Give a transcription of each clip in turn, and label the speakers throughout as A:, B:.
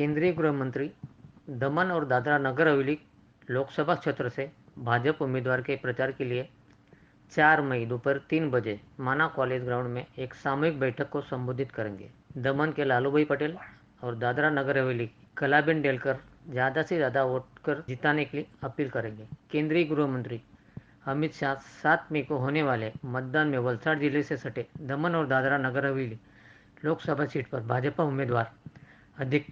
A: केंद्रीय गृह मंत्री दमन और दादरा नगर हवेली लोकसभा क्षेत्र से भाजपा उम्मीदवार के प्रचार के लिए 4 मई दोपहर 3 बजे माना कॉलेज ग्राउंड में एक सामूहिक बैठक को संबोधित करेंगे। दमन के लालूभाई पटेल और दादरा नगर हवेली कलाबेन डेलकर ज़्यादा से ज़्यादा वोट कर जिताने के लिए अपील करेंगे। केंद्रीय गृह मंत्री अमित शाह 7 मई को होने वाले मतदान में वलसाड़ जिले से सटे दमन और दादरा नगर हवेली लोकसभा सीट पर भाजपा उम्मीदवार अधिक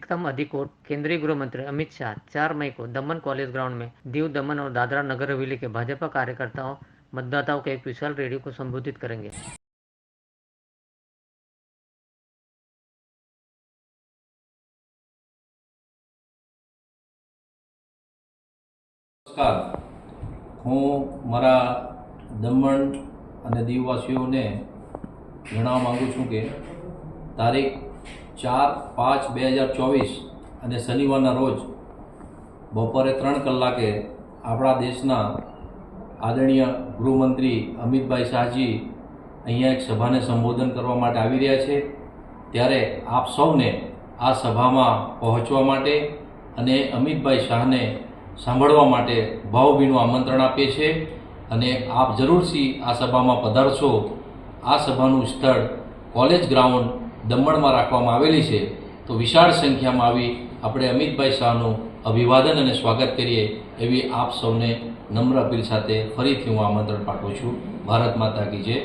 A: वोट। केंद्रीय गृह मंत्री अमित शाह 4 मई को दमन कॉलेज ग्राउंड में दीव दमन और दादरा नगर हवेली के भाजपा कार्यकर्ताओं मतदाताओं के एक विशाल रैली को संबोधित करेंगे।
B: નમસ્કાર, હું મારા દમણ અને દીવવાસીઓને જણાવવા માગું છું કે તારીખ 4/5/2024 અને શનિવારના રોજ બપોરે 3 કલાકે આપણા દેશના આદરણીય ગૃહમંત્રી અમિતભાઈ શાહજી અહીંયા એક સભાને સંબોધન કરવા માટે આવી રહ્યા છે। ત્યારે આપ સૌને આ સભામાં પહોંચવા માટે અને અમિતભાઈ શાહને સાંભળવા માટે ભાવભીનું આમંત્રણ આપીએ છીએ અને આપ જરૂરથી આ સભામાં પધારશો। આ સભાનું સ્થળ કોલેજ ગ્રાઉન્ડ દમણમાં રાખવામાં આવેલી છે, તો વિશાળ સંખ્યામાં આવી આપણે અમિતભાઈ શાહનું અભિવાદન અને સ્વાગત કરીએ એવી આપ સૌને નમ્ર અપીલ સાથે ફરીથી હું આમંત્રણ પાઠવું છું। ભારત માતા કી જય।